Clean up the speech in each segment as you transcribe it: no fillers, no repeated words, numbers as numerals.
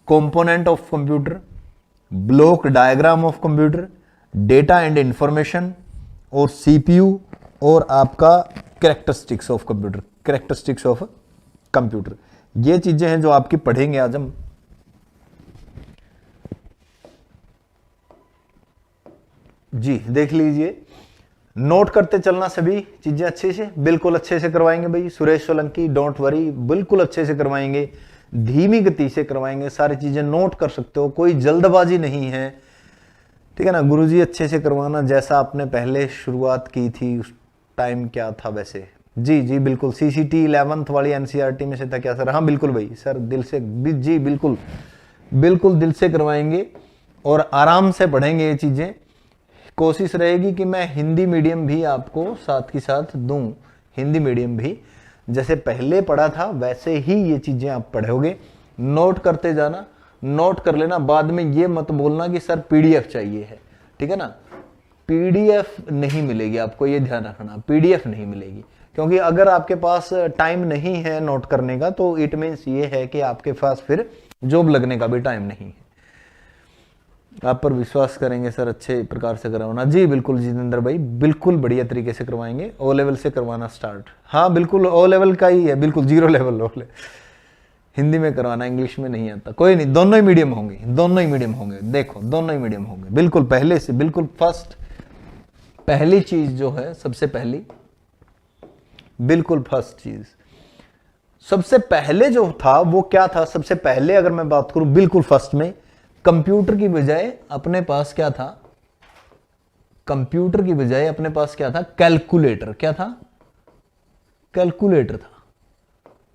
Component of computer, block diagram of computer, data and information, और CPU, और आपका characteristics of computer, characteristics of computer. ये चीजें हैं जो आपकी पढ़ेंगे आज हम। जी देख लीजिए, नोट करते चलना सभी चीजें अच्छे से, बिल्कुल अच्छे से करवाएंगे भाई सुरेश सोलंकी, डोंट वरी, बिल्कुल अच्छे से करवाएंगे, धीमी गति से करवाएंगे, सारी चीजें नोट कर सकते हो, कोई जल्दबाजी नहीं है, ठीक है ना। गुरुजी अच्छे से करवाना, जैसा आपने पहले शुरुआत की थी उस टाइम क्या था वैसे। जी जी बिल्कुल, सीसीटी 11th वाली एनसीईआरटी में से था क्या सर? हाँ बिल्कुल भाई सर, दिल से जी बिल्कुल बिल्कुल दिल से करवाएंगे और आराम से पढ़ेंगे ये चीजें। कोशिश रहेगी कि मैं हिंदी मीडियम भी आपको साथ के साथ दूं, हिंदी मीडियम भी जैसे पहले पढ़ा था वैसे ही ये चीजें आप पढ़ोगे। नोट करते जाना, नोट कर लेना, बाद में ये मत बोलना कि सर पीडीएफ चाहिए है, ठीक है ना। पीडीएफ नहीं मिलेगी आपको, ये ध्यान रखना, पीडीएफ नहीं मिलेगी, क्योंकि अगर आपके पास टाइम नहीं है नोट करने का तो इट मीन्स ये है कि आपके पास फिर जॉब लगने का भी टाइम नहीं है। आप पर विश्वास करेंगे सर, अच्छे प्रकार से करवाना। जी बिल्कुल जितेंद्र भाई, बिल्कुल बढ़िया तरीके से करवाएंगे, ओ लेवल से करवाना स्टार्ट। हाँ बिल्कुल ओ लेवल का ही है, बिल्कुल 0 लेवल ओ लेवल। हिंदी में करवाना, इंग्लिश में नहीं आता, कोई नहीं, दोनों ही मीडियम होंगे, दोनों ही मीडियम होंगे, देखो दोनों ही मीडियम होंगे, बिल्कुल पहले से, बिल्कुल फर्स्ट, पहली चीज जो है सबसे पहली, बिल्कुल फर्स्ट चीज सबसे पहले जो था वो क्या था? सबसे पहले अगर मैं बात करूं बिल्कुल फर्स्ट में, कंप्यूटर की बजाय अपने पास क्या था? कंप्यूटर की बजाय अपने पास क्या था? कैलकुलेटर। क्या था? कैलकुलेटर था।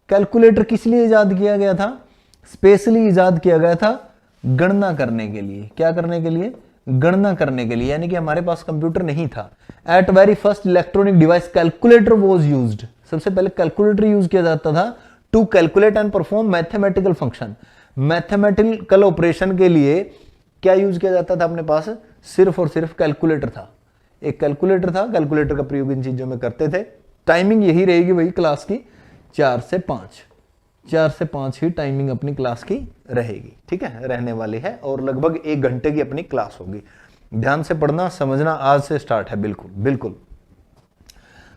कैलकुलेटर किस लिए इजाद किया गया था? स्पेशली इजाद किया गया था गणना करने के लिए। क्या करने के लिए? गणना करने के लिए, यानी कि हमारे पास कंप्यूटर नहीं था। At very first electronic device calculator was used. सबसे पहले कैलकुलेटर यूज किया जाता था to calculate and perform mathematical function. Mathematical operation के लिए क्या यूज किया जाता था अपने पास? सिर्फ और सिर्फ कैलकुलेटर था, एक कैलकुलेटर था। कैलकुलेटर का प्रयोग इन चीजों में करते थे। टाइमिंग यही रहेगी वही क्लास की 4 से 5, 4 से 5 ही टाइमिंग अपनी क्लास की रहेगी, ठीक है, रहने वाली है, और लगभग 1 घंटे की अपनी क्लास होगी। ध्यान से पढ़ना, समझना, आज से स्टार्ट है, बिल्कुल बिल्कुल।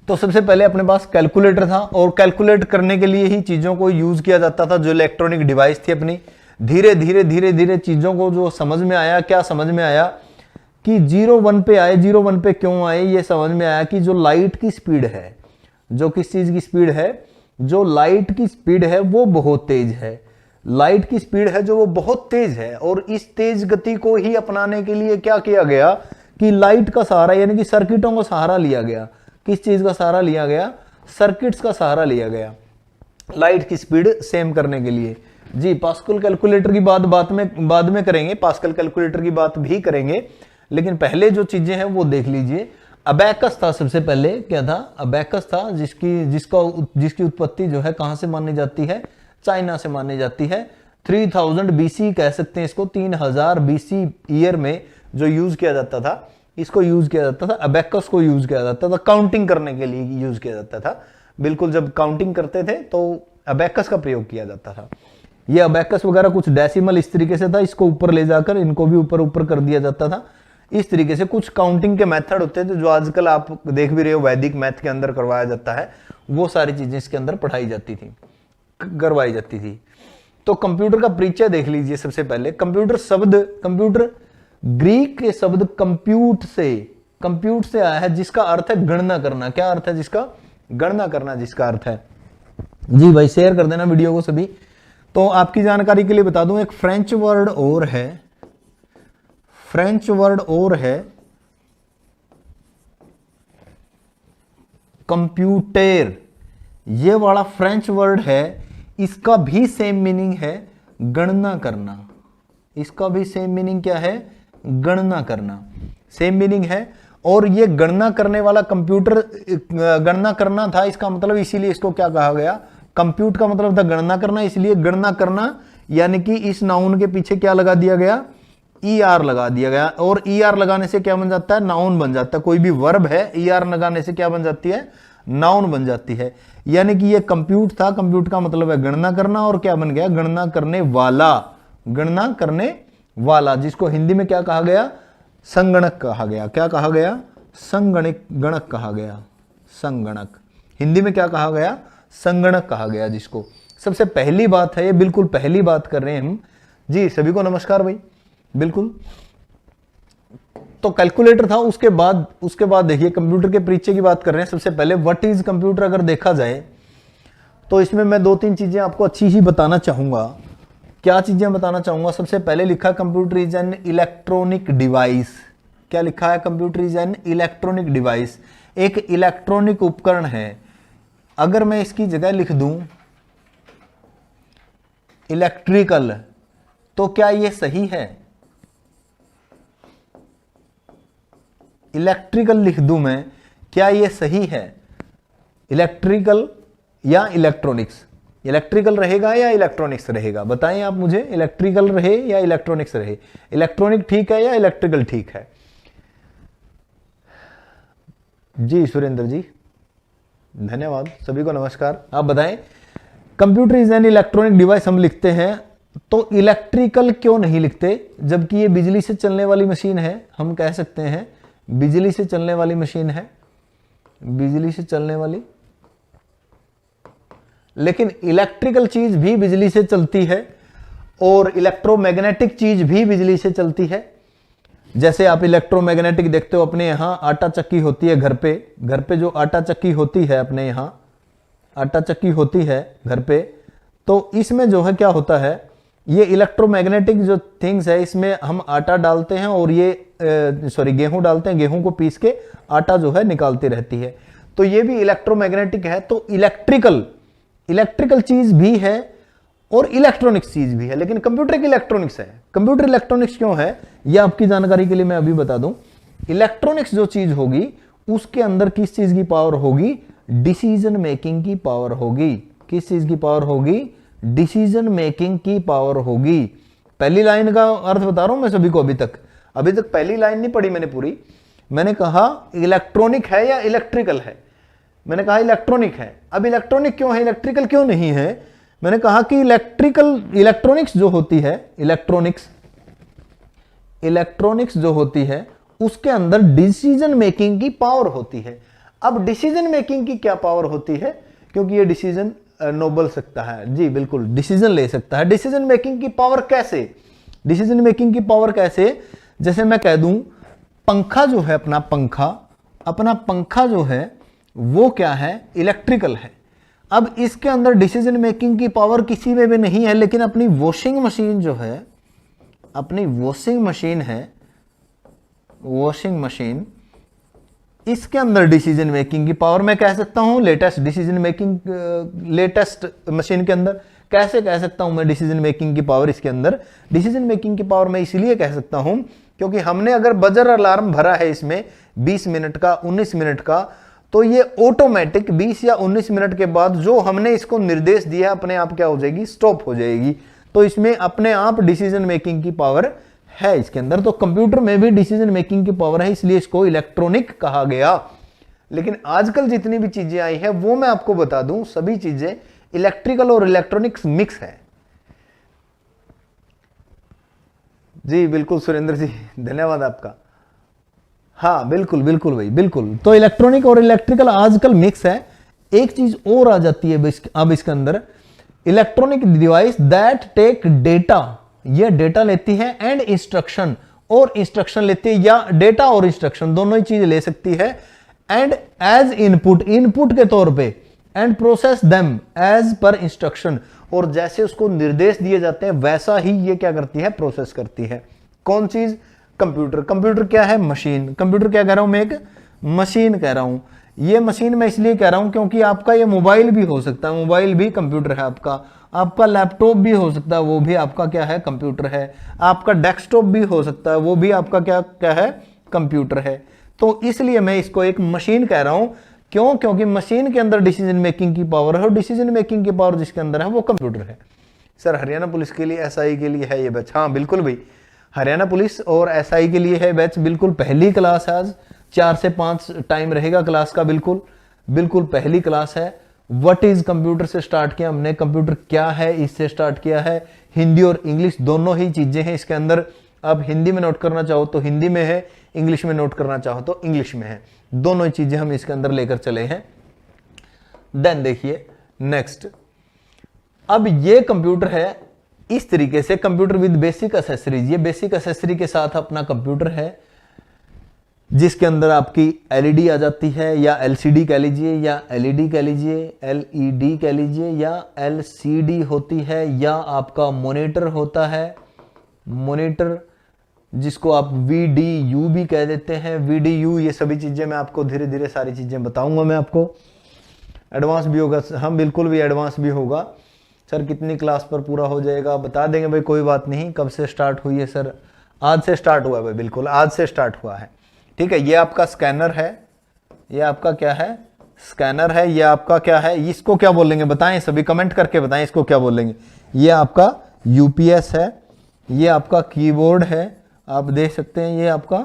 तो सबसे पहले अपने पास कैलकुलेटर था, और कैलकुलेट करने के लिए ही चीजों को यूज किया जाता था, जो इलेक्ट्रॉनिक डिवाइस थी अपनी। धीरे धीरे धीरे धीरे चीजों को जो समझ में आया, क्या समझ में आया कि 0-1 पे आए। 0-1 पे क्यों आए? ये समझ में आया कि जो लाइट की स्पीड है, जो किस चीज की स्पीड है, जो लाइट की स्पीड है वो बहुत तेज है। लाइट की स्पीड है जो वो बहुत तेज है, और इस तेज गति को ही अपनाने के लिए क्या किया गया कि लाइट का सहारा, यानी कि सर्किटों का सहारा लिया गया। किस चीज का सहारा लिया गया? सर्किट्स का सहारा लिया गया लाइट की स्पीड सेम करने के लिए। जी पास्कल कैलकुलेटर की बात बाद में करेंगे, पास्कल कैलकुलेटर की बात भी करेंगे, लेकिन पहले जो चीजें हैं वो देख लीजिए। अबैकस था सबसे पहले। क्या था? अबैकस था, जिसकी उत्पत्ति जो है कहां से मानी जाती है? चाइना से मानी जाती है। 3000 बीसी कह सकते हैं इसको, 3000 बीसी ईयर में जो यूज किया जाता था, इसको यूज किया जाता था, अबैकस को यूज किया जाता था, काउंटिंग करने के लिए यूज किया जाता था। बिल्कुल, जब काउंटिंग करते थे तो अबैकस का प्रयोग किया जाता था। ये अबैकस वगैरह कुछ डेसिमल इस तरीके से था, इसको ऊपर ले जाकर इनको भी ऊपर ऊपर कर दिया जाता था। इस तरीके से कुछ काउंटिंग के मेथड होते थे, जो आजकल आप देख भी रहे हो वैदिक मैथ के अंदर करवाया जाता है। वो सारी चीजें इसके अंदर पढ़ाई जाती थी, करवाई जाती थी। तो कंप्यूटर का परिचय देख लीजिए। सबसे पहले कंप्यूटर ग्रीक के शब्द कंप्यूट से आया है, जिसका अर्थ है गणना करना। क्या अर्थ है जिसका? गणना करना जिसका अर्थ है। जी भाई शेयर कर देना वीडियो को सभी। तो आपकी जानकारी के लिए बता दूं, एक फ्रेंच वर्ड और है कंप्यूटर। ये वाला फ्रेंच वर्ड है, इसका भी सेम मीनिंग है गणना करना। इसका भी सेम मीनिंग क्या है? गणना करना, सेम मीनिंग है। और ये गणना करने वाला कंप्यूटर गणना करना था, इसका मतलब, इसीलिए इसको क्या कहा गया? कंप्यूट का मतलब था गणना करना, इसलिए गणना करना, यानी कि इस नाउन के पीछे क्या लगा दिया गया? ER लगा दिया गया। और ER लगाने से क्या बन जाता है? नाउन बन जाता है। कोई भी वर्ब है, ER लगाने से क्या बन जाती है? नाउन बन जाती है। यानी कि ये कंप्यूट था, कंप्यूट का मतलब है गणना करना, और क्या बन गया? गणना करने वाला। गणना करने वाला, जिसको हिंदी में क्या कहा गया, संगणक कहा गया। क्या कहा गया, गणक कहा गया, संगणक। हिंदी में क्या कहा गया, संगणक कहा गया, जिसको सबसे पहली बात है, ये बिल्कुल पहली बात कर रहे हैं हम जी। सभी को नमस्कार भाई, बिल्कुल। तो कैलकुलेटर था, उसके बाद देखिए कंप्यूटर के परिचय की बात कर रहे हैं। सबसे पहले व्हाट इज कंप्यूटर अगर देखा जाए तो इसमें मैं 2-3 चीजें आपको अच्छी ही बताना चाहूंगा। क्या चीजें बताना चाहूंगा, सबसे पहले लिखा computer is an electronic device. क्या लिखा है, computer is an electronic device, एक इलेक्ट्रॉनिक उपकरण है। अगर मैं इसकी जगह लिख दूं इलेक्ट्रिकल, तो क्या यह सही है, इलेक्ट्रिकल लिख दूं मैं, क्या यह सही है, इलेक्ट्रिकल या इलेक्ट्रॉनिक्स, इलेक्ट्रिकल रहेगा या इलेक्ट्रॉनिक्स रहेगा, बताएं आप मुझे, इलेक्ट्रिकल रहे या इलेक्ट्रॉनिक्स रहे, इलेक्ट्रॉनिक ठीक है या इलेक्ट्रिकल ठीक है। जी सुरेंद्र जी धन्यवाद, सभी को नमस्कार। आप बताएं, computer is an electronic device हम लिखते हैं, तो इलेक्ट्रिकल क्यों नहीं लिखते, जबकि ये बिजली से चलने वाली मशीन है। हम कह सकते हैं बिजली से चलने वाली मशीन है, बिजली से चलने वाली, लेकिन इलेक्ट्रिकल चीज भी बिजली से चलती है और इलेक्ट्रोमैग्नेटिक चीज भी बिजली से चलती है। जैसे आप इलेक्ट्रोमैग्नेटिक देखते हो, अपने यहां आटा चक्की होती है घर पे जो आटा चक्की होती है, अपने यहां आटा चक्की होती है घर पे, तो इसमें जो है क्या होता है, ये इलेक्ट्रोमैग्नेटिक जो थिंग्स है, इसमें हम आटा डालते हैं और ये गेहूं डालते हैं, गेहूं को पीस के आटा जो है निकालती रहती है, तो ये भी इलेक्ट्रोमैग्नेटिक है। तो इलेक्ट्रिकल चीज भी है और इलेक्ट्रॉनिक्स चीज भी है, लेकिन कंप्यूटर की इलेक्ट्रॉनिक्स है। कंप्यूटर इलेक्ट्रॉनिक्स क्यों है, यह आपकी जानकारी के लिए मैं अभी बता दूं। इलेक्ट्रॉनिक्स जो चीज होगी उसके अंदर किस चीज की पावर होगी, डिसीजन मेकिंग की पावर होगी। किस चीज की पावर होगी, डिसीजन मेकिंग की पावर होगी। पहली लाइन का अर्थ बता रहा हूं मैं सभी को, अभी तक पहली लाइन नहीं पढ़ी मैंने पूरी। मैंने कहा इलेक्ट्रॉनिक है या इलेक्ट्रिकल है, मैंने कहा इलेक्ट्रॉनिक है। अब इलेक्ट्रॉनिक क्यों है, इलेक्ट्रिकल क्यों नहीं है, मैंने कहा कि इलेक्ट्रॉनिक्स जो होती है, इलेक्ट्रॉनिक्स जो होती है उसके अंदर डिसीजन मेकिंग की पावर होती है। अब डिसीजन मेकिंग की क्या पावर होती है, क्योंकि ये डिसीजन नोबल सकता है, जी बिल्कुल डिसीजन ले सकता है। डिसीजन मेकिंग की पावर कैसे, डिसीजन मेकिंग की पावर कैसे, जैसे मैं कह दूं पंखा जो है, अपना पंखा जो है वो क्या है, इलेक्ट्रिकल है। अब इसके अंदर डिसीजन मेकिंग की पावर किसी में भी नहीं है, लेकिन अपनी वॉशिंग मशीन जो है, अपनी वॉशिंग मशीन इसके अंदर डिसीजन मेकिंग की पावर मैं कह सकता हूं, लेटेस्ट मशीन के अंदर कैसे कह सकता हूं मैं डिसीजन मेकिंग की पावर इसके अंदर। डिसीजन मेकिंग की पावर मैं इसलिए कह सकता हूं क्योंकि हमने अगर बजर अलार्म भरा है इसमें 20 मिनट का, 19 मिनट का, तो ये ऑटोमेटिक 20 या 19 मिनट के बाद जो हमने इसको निर्देश दिया अपने आप क्या हो जाएगी, स्टॉप हो जाएगी। तो इसमें अपने आप डिसीजन मेकिंग की पावर है इसके अंदर। तो कंप्यूटर में भी डिसीजन मेकिंग की पावर है, इसलिए इसको इलेक्ट्रॉनिक कहा गया। लेकिन आजकल जितनी भी चीजें आई है वो मैं आपको बता दूं, सभी चीजें इलेक्ट्रिकल और इलेक्ट्रॉनिक्स मिक्स है। जी बिल्कुल सुरेंद्र जी धन्यवाद आपका। हाँ बिल्कुल भाई, बिल्कुल। तो इलेक्ट्रॉनिक और इलेक्ट्रिकल आजकल मिक्स है। एक चीज और आ जाती है अब इसके अंदर, electronic device that take data, ये डेटा लेती है, एंड इंस्ट्रक्शन, और इंस्ट्रक्शन लेती है, या डेटा और इंस्ट्रक्शन दोनों ही चीज ले सकती है, एंड एज इनपुट के तौर पे, and process them as per instruction, और जैसे उसको निर्देश दिए जाते हैं वैसा ही ये क्या करती है, प्रोसेस करती है। कौन चीज, कंप्यूटर क्या है, मशीन। कंप्यूटर क्या कह रहा हूं मैं, एक मशीन कह रहा हूं। ये मशीन मैं इसलिए कह रहा हूं क्योंकि आपका ये मोबाइल भी हो सकता है, मोबाइल भी कंप्यूटर है आपका लैपटॉप भी हो सकता है, वो भी आपका क्या है, कंप्यूटर है। आपका डेस्कटॉप भी हो सकता है, वो भी आपका क्या है, कंप्यूटर है। तो इसलिए मैं इसको एक मशीन कह रहा हूं। क्यों, क्योंकि मशीन के अंदर डिसीजन मेकिंग की पावर है, और डिसीजन मेकिंग की पावर जिसके अंदर है वो कंप्यूटर है। सर हरियाणा पुलिस के लिए, SI के लिए है ये बैच? हाँ बिल्कुल भाई, हरियाणा पुलिस और SI के लिए है बैच। बिल्कुल पहली क्लास है आज, 4 से 5 टाइम रहेगा क्लास का, बिल्कुल पहली क्लास है। व्हाट इज कंप्यूटर से स्टार्ट किया हमने, कंप्यूटर क्या है इससे स्टार्ट किया है। हिंदी और इंग्लिश दोनों ही चीजें हैं इसके अंदर। आप हिंदी में नोट करना चाहो तो हिंदी में है, इंग्लिश में नोट करना चाहो तो इंग्लिश में है, दोनों ही चीजें हम इसके अंदर लेकर चले हैं। देन देखिए नेक्स्ट, अब ये कंप्यूटर है इस तरीके से, कंप्यूटर विद बेसिक एसेसरीज। ये बेसिक एसेसरी के साथ अपना कंप्यूटर है जिसके अंदर आपकी एलईडी आ जाती है, या एलसीडी कह लीजिए, या एलईडी कह लीजिए, एलईडी कह लीजिए, या एलसीडी होती है, या आपका मॉनिटर होता है, मॉनिटर जिसको आप VDU भी कह देते हैं, VDU। ये सभी चीजें मैं आपको धीरे धीरे सारी चीजें बताऊंगा, मैं आपको एडवांस भी होगा, हम बिल्कुल भी एडवांस भी होगा। सर कितनी क्लास पर पूरा हो जाएगा, बता देंगे भाई, कोई बात नहीं। कब से स्टार्ट हुई है सर? आज से स्टार्ट हुआ है भाई, बिल्कुल आज से स्टार्ट हुआ है। ठीक है, ये आपका स्कैनर है, ये आपका क्या है, स्कैनर है। ये आपका क्या है, इसको क्या बोलेंगे बताएं, सभी कमेंट करके बताएं इसको क्या बोलेंगे। ये आपका UPS है, ये आपका कीबोर्ड है, आप देख सकते हैं, ये आपका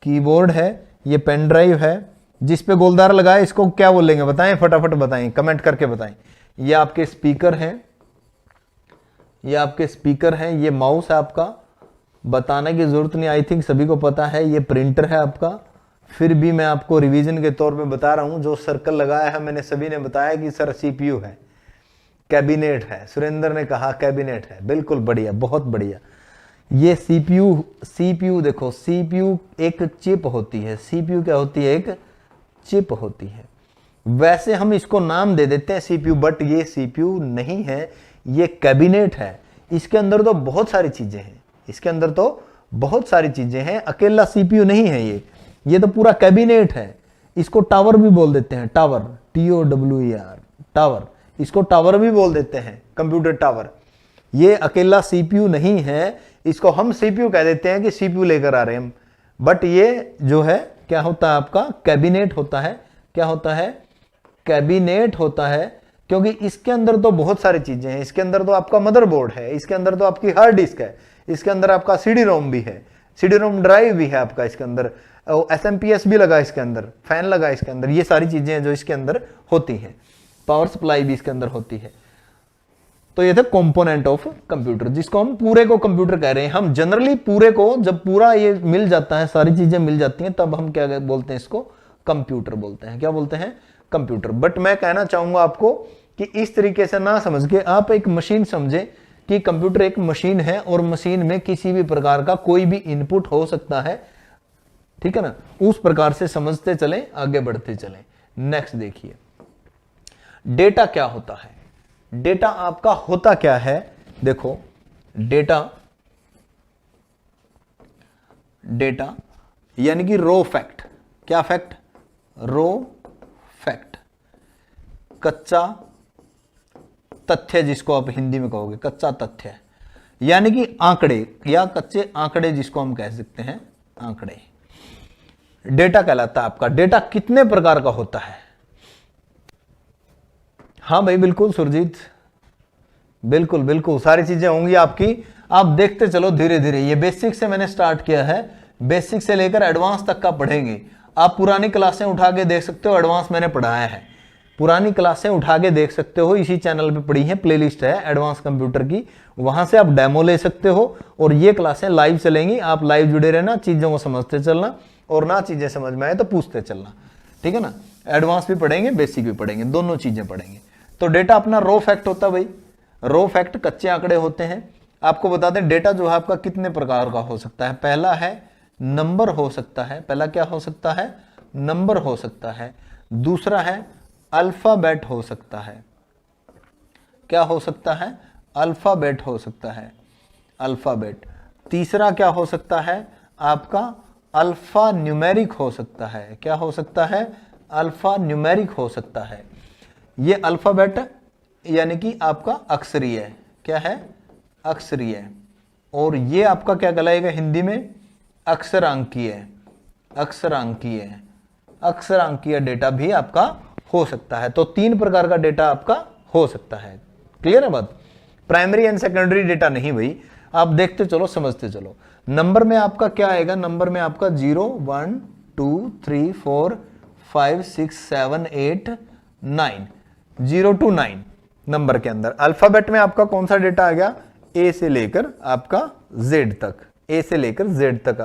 कीबोर्ड है। ये पेन ड्राइव है जिस पे गोलदार लगा है, इसको क्या बोलेंगे बताएं, फटाफट बताएं, कमेंट करके बताएं। ये आपके स्पीकर हैं, ये आपके स्पीकर हैं। ये माउस है आपका, बताने की जरूरत नहीं, आई थिंक सभी को पता है। ये प्रिंटर है आपका, फिर भी मैं आपको रिवीजन के तौर पे बता रहा हूं। जो सर्कल लगाया है मैंने, सभी ने बताया कि सर CPU है, कैबिनेट है। सुरेंद्र ने कहा कैबिनेट है, बिल्कुल बढ़िया, बहुत बढ़िया। ये CPU देखो, CPU एक चिप होती है। CPU क्या होती है? एक चिप होती है। वैसे हम इसको नाम दे देते हैं CPU, बट ये CPU नहीं है, ये कैबिनेट है। इसके अंदर तो बहुत सारी चीजें हैं, इसके अंदर तो बहुत सारी चीजें हैं, अकेला CPU नहीं है ये तो पूरा कैबिनेट है। इसको टावर भी बोल देते हैं, टावर, TOWER, टावर। इसको टावर भी बोल देते हैं, कंप्यूटर टावर। ये अकेला CPU नहीं है, इसको हम CPU कह देते हैं कि CPU लेकर आ रहे हैं हम, बट ये जो है क्या होता है आपका, कैबिनेट होता है। क्या होता है? कैबिनेट होता है, क्योंकि इसके अंदर तो बहुत सारी चीजें हैं। इसके अंदर तो आपका मदरबोर्ड है, इसके अंदर तो आपकी हार्ड डिस्क है, इसके अंदर आपका CD-ROM भी है, CD-ROM ड्राइव भी है आपका इसके अंदर, SMPS भी लगा इसके अंदर, फैन लगा इसके अंदर। ये सारी चीजें हैं जो इसके अंदर होती हैं, पावर सप्लाई भी इसके अंदर होती है। तो ये थे कंपोनेंट ऑफ कंप्यूटर, जिसको हम पूरे को कंप्यूटर कह रहे हैं। हम जनरली पूरे को, जब पूरा ये मिल जाता है, सारी चीजें मिल जाती हैं, तब हम क्या बोलते हैं, इसको कंप्यूटर बोलते हैं। क्या बोलते हैं? कंप्यूटर। बट मैं कहना चाहूंगा आपको कि इस तरीके से ना समझ के आप एक मशीन समझे कि कंप्यूटर एक मशीन है, और मशीन में किसी भी प्रकार का कोई भी इनपुट हो सकता है। ठीक है ना, उस प्रकार से समझते चलें, आगे बढ़ते चलें। नेक्स्ट देखिए, डेटा क्या होता है। डेटा आपका होता क्या है? देखो, डेटा यानी कि रो फैक्ट। क्या फैक्ट? रो फैक्ट, कच्चा तथ्य, जिसको आप हिंदी में कहोगे कच्चा तथ्य, यानी कि आंकड़े, या कच्चे आंकड़े जिसको हम कह सकते हैं, आंकड़े डेटा कहलाता है आपका। डेटा कितने प्रकार का होता है? हाँ भाई बिल्कुल सुरजीत, बिल्कुल बिल्कुल सारी चीजें होंगी आपकी, आप देखते चलो धीरे धीरे। ये बेसिक से मैंने स्टार्ट किया है, बेसिक से लेकर एडवांस तक का पढ़ेंगे। आप पुरानी क्लासें उठा के देख सकते हो, एडवांस मैंने पढ़ाया है, पुरानी क्लासें उठा के देख सकते हो, इसी चैनल पे पड़ी है, प्लेलिस्ट है एडवांस कंप्यूटर की, वहां से आप डेमो ले सकते हो। और ये क्लासें लाइव चलेंगी, आप लाइव जुड़े रहना, चीजों को समझते चलना, और ना चीजें समझ में आए तो पूछते चलना। ठीक है ना, एडवांस भी पढ़ेंगे, बेसिक भी पढ़ेंगे, दोनों चीजें पढ़ेंगे। तो डेटा अपना रो फैक्ट होता है भाई, रो फैक्ट कच्चे आंकड़े होते हैं। आपको बता दें डेटा जो है आपका कितने प्रकार का हो सकता है। पहला है नंबर हो सकता है, पहला क्या हो सकता है? नंबर हो सकता है। दूसरा है अल्फाबेट हो सकता है। क्या हो सकता है? अल्फाबेट हो सकता है, अल्फाबेट। तीसरा क्या हो सकता है? आपका अल्फा न्यूमेरिक हो सकता है। क्या हो सकता है? अल्फा न्यूमेरिक हो सकता है। ये अल्फाबेट यानी कि आपका अक्षरीय, क्या है? अक्षरीय। और ये आपका क्या कहलाएगा हिंदी में? अक्षरांकीय, अक्षरांकीय, अक्षरांकीय डेटा भी आपका हो सकता है। तो 3 प्रकार का डेटा आपका हो सकता है। क्लियर है बात? प्राइमरी एंड सेकेंडरी डेटा नहीं भाई, आप देखते चलो, समझते चलो। नंबर में आपका क्या आएगा? नंबर में आपका 0 1 2 3 4 5 6 7 8 9, 0 to 9 नंबर के अंदर। अल्फाबेट में आपका कौन सा डेटा आ गया, ए से लेकर आपका जेड तक, ए से लेकर जेड तक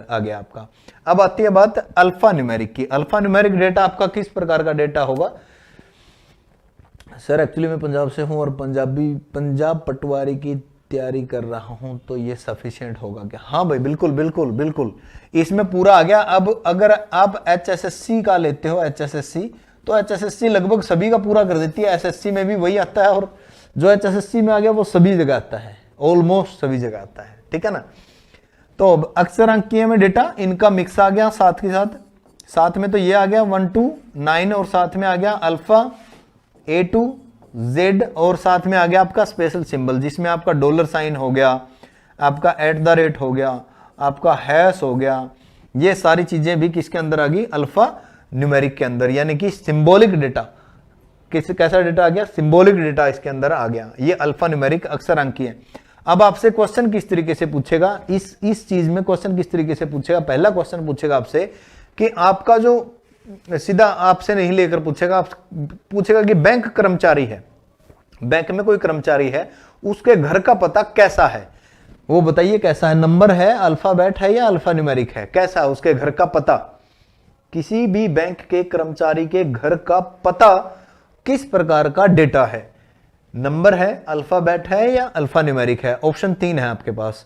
आ गया आपका। अब आती है बात अल्फा न्यूमेरिक की। अल्फा न्यूमेरिक डेटा आपका किस प्रकार का डेटा होगा? सर एक्चुअली मैं पंजाब से हूं और पंजाब पटवारी की तैयारी कर रहा हूं, तो ये सफिशिएंट होगा क्या? हाँ भाई बिल्कुल बिल्कुल बिल्कुल, इसमें पूरा आ गया। अब अगर आप HSSC का लेते हो, HSSC, तो HSSC लगभग सभी का पूरा कर देती है। SSC में भी वही आता है, और जो HSSC में आ गया वो सभी जगह आता है, ऑलमोस्ट सभी जगह आता है, ठीक है ना। तो अक्षरांकीय में डेटा इनका मिक्स आ गया, साथ के साथ में तो ये आ गया 1 to 9, और साथ में आ गया अल्फा A to Z, और साथ में आ गया आपका स्पेशल सिंबल, जिसमें आपका डॉलर साइन हो गया, आपका @ हो गया, आपका हैश हो गया। ये सारी चीजें भी किसके अंदर आ गई? अल्फा न्यूमेरिक के अंदर, यानी कि सिंबॉलिक डेटा। कैसा डेटा आ गया? सिंबॉलिक डेटा इसके अंदर आ गया। ये अल्फा न्यूमेरिक अक्षरांकीय है। अब आपसे क्वेश्चन किस तरीके से पूछेगा, इस चीज में क्वेश्चन किस तरीके से पूछेगा? पहला क्वेश्चन पूछेगा आपसे कि आपका जो, सीधा आपसे नहीं लेकर पूछेगा, आप पूछेगा कि बैंक कर्मचारी है, बैंक में कोई कर्मचारी है, उसके घर का पता कैसा है, वो बताइए कैसा है, नंबर है, अल्फाबेट है या अल्फा न्यूमेरिक है, कैसा है उसके घर का पता। किसी भी बैंक के कर्मचारी के घर का पता किस प्रकार का डेटा है, नंबर है, अल्फाबेट है या अल्फा न्यूमेरिक है। ऑप्शन 3 है आपके पास,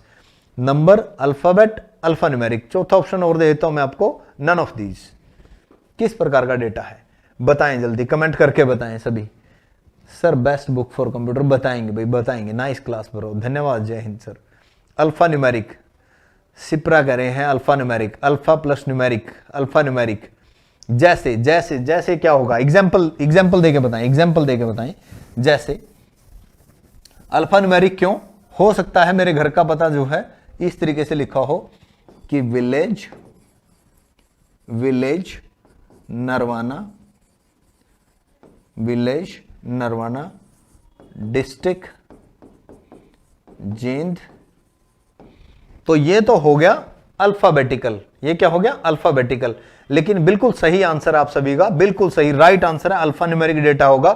नंबर, अल्फाबेट, अल्फा न्यूमेरिक। चौथा ऑप्शन और दे देता हूं मैं आपको, नन ऑफ दीज। किस प्रकार का डेटा है बताएं, जल्दी कमेंट करके बताएं सभी। Sir best book for computer, बताएंगे भाई बताएंगे, नाइस क्लास ब्रो, धन्यवाद, जय Hind sir. Alpha numeric, Shipra कह रहे हैं alpha numeric, alpha plus numeric, alpha numeric. जैसे जैसे जैसे क्या होगा, एग्जाम्पल देके बताएं, जैसे अल्फा न्यूमेरिक क्यों हो सकता है? मेरे घर का पता जो है इस तरीके से लिखा हो कि विलेज नरवाना, डिस्ट्रिक्ट जींद। तो ये तो हो गया अल्फाबेटिकल, ये क्या हो गया? अल्फाबेटिकल। लेकिन बिल्कुल सही आंसर आप सभी का, बिल्कुल सही राइट आंसर है, अल्फा न्यूमेरिक डेटा होगा।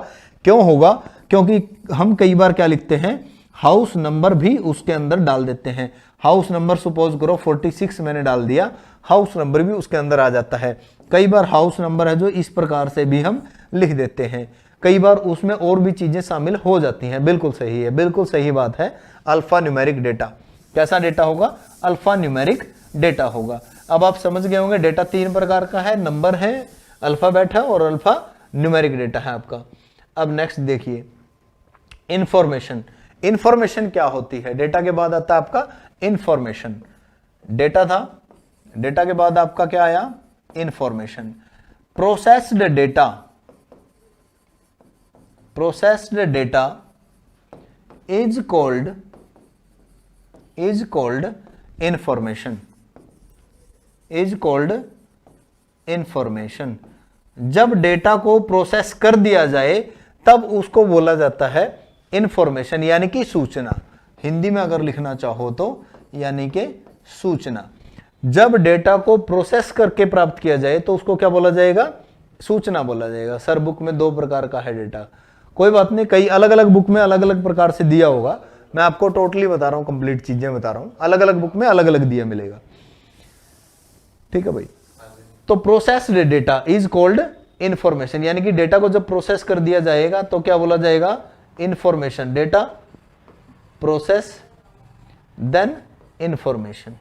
क्यों होगा? क्योंकि हम कई बार क्या लिखते हैं, हाउस नंबर भी उसके अंदर डाल देते हैं। हाउस नंबर सपोज करो 46 मैंने डाल दिया, हाउस नंबर भी उसके अंदर आ जाता है। कई बार हाउस नंबर है जो इस प्रकार से भी हम लिख देते हैं, कई बार उसमें और भी चीजें शामिल हो जाती हैं। बिल्कुल सही है, बिल्कुल सही बात है। अल्फा न्यूमेरिक डेटा कैसा डेटा होगा? अल्फा न्यूमेरिक डेटा होगा। अब आप समझ गए होंगे डेटा 3 प्रकार का है, नंबर है, अल्फाबेट है और अल्फा न्यूमेरिक डेटा है आपका। अब नेक्स्ट देखिए इंफॉर्मेशन। इंफॉर्मेशन क्या होती है? डेटा के बाद आता है आपका इंफॉर्मेशन। डेटा था, डेटा के बाद आपका क्या आया? Information. Processed data is called information. जब डेटा को प्रोसेस कर दिया जाए तब उसको बोला जाता है इंफॉर्मेशन, यानी कि सूचना। हिंदी में अगर लिखना चाहो तो यानी कि सूचना। जब डेटा को प्रोसेस करके प्राप्त किया जाए तो उसको क्या बोला जाएगा? सूचना बोला जाएगा। सर बुक में 2 प्रकार का है डेटा, कोई बात नहीं, कई अलग अलग बुक में अलग अलग प्रकार से दिया होगा। मैं आपको टोटली बता रहा हूं, कंप्लीट चीजें बता रहा हूं, अलग अलग बुक में अलग अलग दिया मिलेगा, ठीक है भाई। तो processed data is called information, यानी कि डेटा को जब प्रोसेस कर दिया जाएगा तो क्या बोला जाएगा? Information. Data process then information.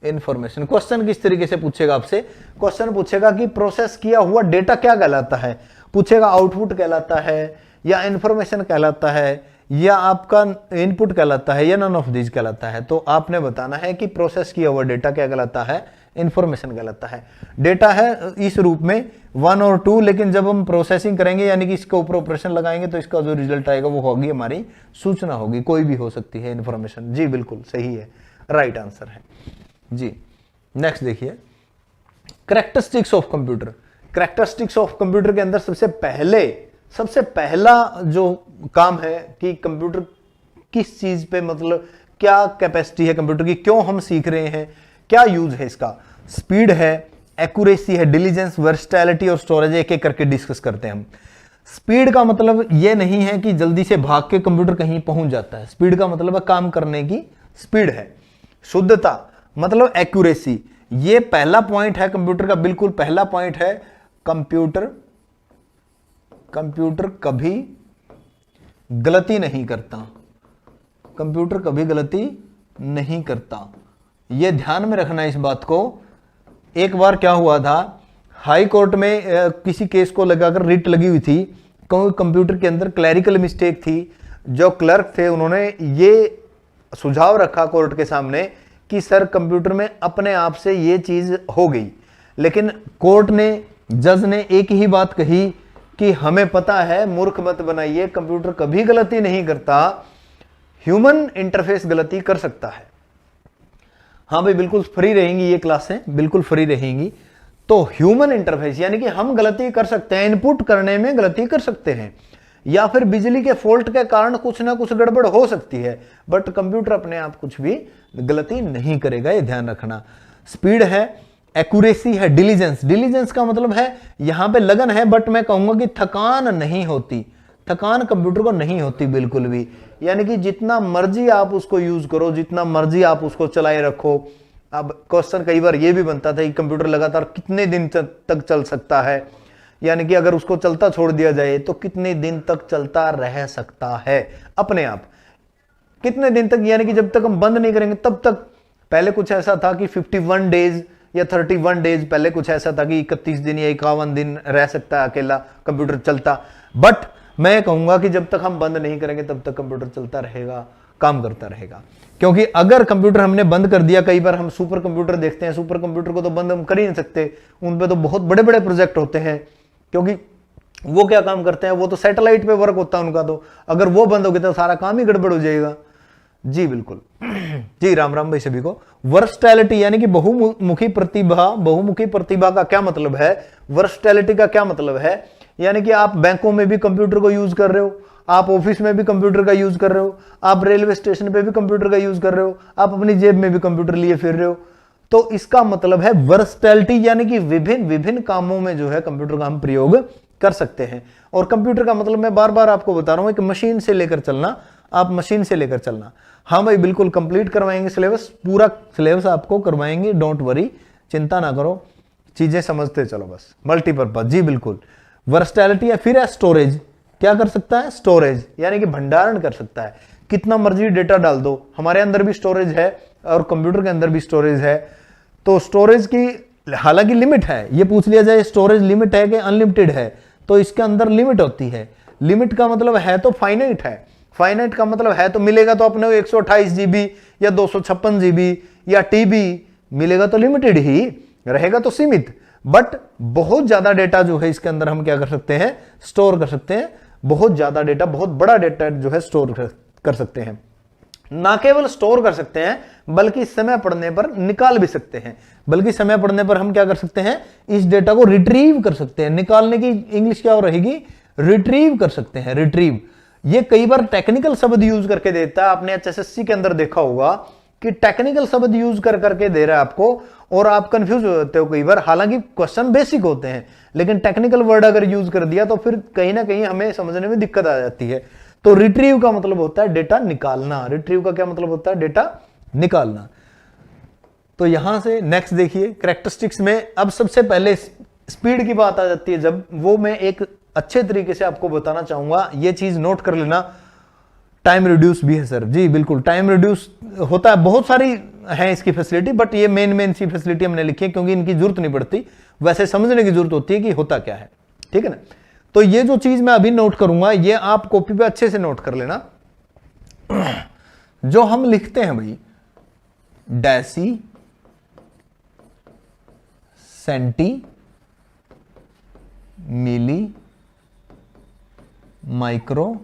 Information. Question किस तरीके से पूछेगा आपसे? क्वेश्चन पूछेगा कि प्रोसेस किया हुआ डेटा क्या कहलाता है? पूछेगा आउटपुट कहलाता है या इंफॉर्मेशन कहलाता है या आपका इनपुट कहलाता है या नन ऑफ दीज कहलाता है। तो आपने बताना है कि प्रोसेस किया हुआ डेटा क्या कहलाता है? इंफॉर्मेशन कहलाता है। डेटा है इस रूप में 1 और 2, लेकिन जब हम प्रोसेसिंग करेंगे यानी कि इसके ऊपर ऑपरेशन लगाएंगे तो इसका जो रिजल्ट आएगा वो होगी हमारी सूचना, होगी, कोई भी हो सकती है इंफॉर्मेशन। जी बिल्कुल सही है, राइट आंसर है जी। नेक्स्ट देखिए characteristics of computer. Characteristics of computer के अंदर सबसे पहला जो काम है कि कंप्यूटर किस चीज पे, मतलब क्या कैपेसिटी है कंप्यूटर की, क्यों हम सीख रहे हैं, क्या यूज है इसका? स्पीड है, एक्यूरेसी है, डिलीजेंस, वर्सटैलिटी और स्टोरेज, एक एक करके डिस्कस करते हैं हम। स्पीड का मतलब ये नहीं है कि जल्दी से भाग के कंप्यूटर कहीं पहुंच जाता है। स्पीड का मतलब है काम करने की स्पीड है। शुद्धता मतलब एक्यूरेसी। ये पहला पॉइंट है कंप्यूटर का, बिल्कुल पहला पॉइंट है। कंप्यूटर कभी गलती नहीं करता। कंप्यूटर कभी गलती नहीं करता, यह ध्यान में रखना इस बात को। एक बार क्या हुआ था, हाई कोर्ट में किसी केस को लगाकर रिट लगी हुई थी, कंप्यूटर के अंदर क्लैरिकल मिस्टेक थी। जो क्लर्क थे उन्होंने ये सुझाव रखा कोर्ट के सामने कि सर कंप्यूटर में अपने आप से ये चीज हो गई, लेकिन कोर्ट ने, जज ने एक ही बात कही कि हमें पता है, मूर्ख मत बनाइए, कंप्यूटर कभी गलती नहीं करता, ह्यूमन इंटरफेस गलती कर सकता है। हाँ भाई, बिल्कुल फ्री रहेंगी ये क्लासें, बिल्कुल फ्री रहेंगी। तो ह्यूमन इंटरफेस यानी कि हम गलती कर सकते हैं, इनपुट करने में गलती कर सकते हैं, या फिर बिजली के फॉल्ट के कारण कुछ ना कुछ गड़बड़ हो सकती है, बट कंप्यूटर अपने आप कुछ भी गलती नहीं करेगा, ये ध्यान रखना। स्पीड है, एक्यूरेसी है, डिलीजेंस। डिलीजेंस का मतलब है यहां पे लगन है, बट मैं कहूंगा कि थकान नहीं होती। थकान कंप्यूटर को नहीं होती बिल्कुल भी, यानी कि जितना मर्जी आप उसको यूज करो, जितना मर्जी आप उसको चलाए रखो। अब क्वेश्चन कई बार ये भी बनता था कि कंप्यूटर लगातार कितने दिन तक चल सकता है, यानी कि अगर उसको चलता छोड़ दिया जाए तो कितने दिन तक चलता रह सकता है अपने आप। कितने दिन तक, यानी कि जब तक हम बंद नहीं करेंगे तब तक। पहले कुछ ऐसा था कि 51 डेज या 31 डेज, पहले कुछ ऐसा था कि 31 दिन या 51 दिन रह सकता है अकेला कंप्यूटर चलता। बट मैं कहूंगा कि जब तक हम बंद नहीं करेंगे तब तक कंप्यूटर चलता रहेगा, काम करता रहेगा। क्योंकि अगर कंप्यूटर हमने बंद कर दिया, कई बार हम सुपर कंप्यूटर देखते हैं, सुपर कंप्यूटर को तो बंद हम कर ही नहीं सकते, उन पे तो बहुत बड़े बड़े प्रोजेक्ट होते हैं, क्योंकि वो क्या काम करते हैं, वो तो सैटेलाइट पे वर्क होता है उनका, तो अगर वो बंद हो गया तो सारा काम ही गड़बड़ हो जाएगा। जी बिल्कुल। जी राम राम भाई सभी को। वर्सटैलिटी यानी कि बहुमुखी प्रतिभा। बहुमुखी प्रतिभा का क्या मतलब है, वर्सटैलिटी का क्या मतलब है, यानी कि आप बैंकों में भी कंप्यूटर को यूज कर रहे हो, आप ऑफिस में भी कंप्यूटर का यूज कर रहे हो, आप रेलवे स्टेशन पे भी कंप्यूटर का यूज कर रहे हो, आप अपनी जेब में भी कंप्यूटर लिए फिर रहे हो। तो इसका मतलब है वर्सटैलिटी, यानी कि विभिन्न विभिन्न कामों में जो है कंप्यूटर का हम प्रयोग कर सकते हैं। और कंप्यूटर का मतलब मैं बार बार आपको बता रहा हूं, एक मशीन से लेकर चलना, आप मशीन से लेकर चलना। हाँ भाई बिल्कुल कंप्लीट करवाएंगे सिलेबस, पूरा सिलेबस आपको करवाएंगे, डोंट वरी, चिंता ना करो, चीजें समझते चलो बस। मल्टीपर्पज, जी बिल्कुल। वर्सटैलिटी या फिर है स्टोरेज। क्या कर सकता है, स्टोरेज, यानी कि भंडारण कर सकता है, कितना मर्जी डेटा डाल दो। हमारे अंदर भी स्टोरेज है और कंप्यूटर के अंदर भी स्टोरेज है। तो स्टोरेज की हालांकि लिमिट है, ये पूछ लिया जाए स्टोरेज लिमिट है कि अनलिमिटेड है, तो इसके अंदर लिमिट होती है। लिमिट का मतलब है तो फाइनाइट है, फाइनाइट का मतलब है तो मिलेगा तो अपने 128 GB या 256 GB या TB मिलेगा, तो लिमिटेड ही रहेगा, तो सीमित। बट बहुत ज्यादा डेटा जो है इसके अंदर हम क्या कर सकते हैं, स्टोर कर सकते हैं। बहुत ज्यादा डेटा, बहुत बड़ा डेटा जो है स्टोर कर सकते हैं। ना केवल स्टोर कर सकते हैं बल्कि समय पड़ने पर निकाल भी सकते हैं। बल्कि समय पड़ने पर हम क्या कर सकते हैं, इस डेटा को रिट्रीव कर सकते हैं। निकालने की इंग्लिश क्या हो रहेगी, रिट्रीव कर सकते हैं, रिट्रीव। ये कई बार टेक्निकल शब्द यूज करके देता है, आपने HSSC के अंदर देखा होगा कि टेक्निकल शब्द यूज कर करके दे रहा है आपको, और आप कंफ्यूज हो जाते हो कई बार। हालांकि क्वेश्चन बेसिक होते हैं, लेकिन टेक्निकल वर्ड अगर यूज कर दिया तो फिर कहीं ना कहीं हमें समझने में दिक्कत आ जाती है। तो रिट्रीव का मतलब होता है डेटा निकालना। रिट्रीव का क्या मतलब होता है, डेटा निकालना। तो यहां से नेक्स्ट देखिए, कैरेक्टरिस्टिक्स में अब सबसे पहले स्पीड की बात आ जाती है, जब वो मैं एक अच्छे तरीके से आपको बताना चाहूंगा, ये चीज नोट कर लेना। टाइम रिड्यूस भी है सर, जी बिल्कुल, टाइम रिड्यूस होता है, बहुत सारी है इसकी फैसिलिटी, बट ये मेन सी फैसिलिटी हमने लिखी है क्योंकि इनकी जरूरत नहीं पड़ती, वैसे समझने की जरूरत होती है कि होता क्या है, ठीक है ना। तो ये जो चीज मैं अभी नोट करूंगा, ये आप कॉपी पे अच्छे से नोट कर लेना। जो हम लिखते हैं भाई, deci, centi, milli, micro,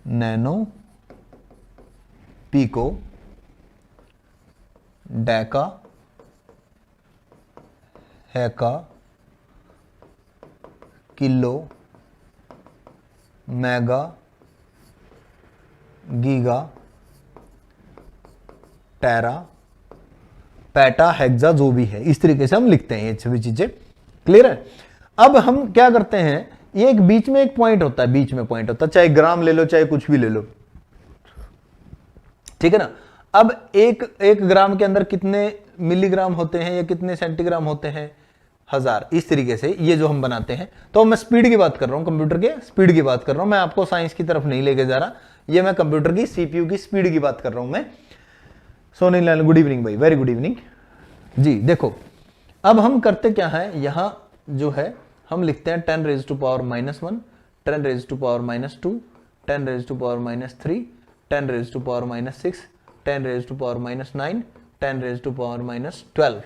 nano, pico, deca, hecto, kilo, mega, giga, tera, peta, hexa जो भी है, इस तरीके से हम लिखते हैं ये सभी चीजें। क्लियर है? अब हम क्या करते हैं, ये एक बीच में एक पॉइंट होता है, बीच में पॉइंट होता है, चाहे ग्राम ले लो चाहे कुछ भी ले लो, ठीक है ना। अब एक ग्राम के अंदर कितने मिलीग्राम होते हैं या कितने सेंटीग्राम होते हैं, 1000। इस तरीके से ये जो हम बनाते हैं, तो मैं स्पीड की बात कर रहा हूं, कंप्यूटर के स्पीड की बात कर रहा हूं, मैं आपको साइंस की तरफ नहीं लेके जा रहा, ये मैं कंप्यूटर की सीपीयू की स्पीड की बात कर रहा हूं मैं। सोनी लाल, गुड इवनिंग भाई, वेरी गुड इवनिंग जी। देखो अब हम करते क्या है, यहां जो है हम लिखते हैं 10 raised to power -1, 10 raised to power -2, 10 raised to power -3, 10 raised to power -6, 10 raised to power -9, 10 raised to power -12।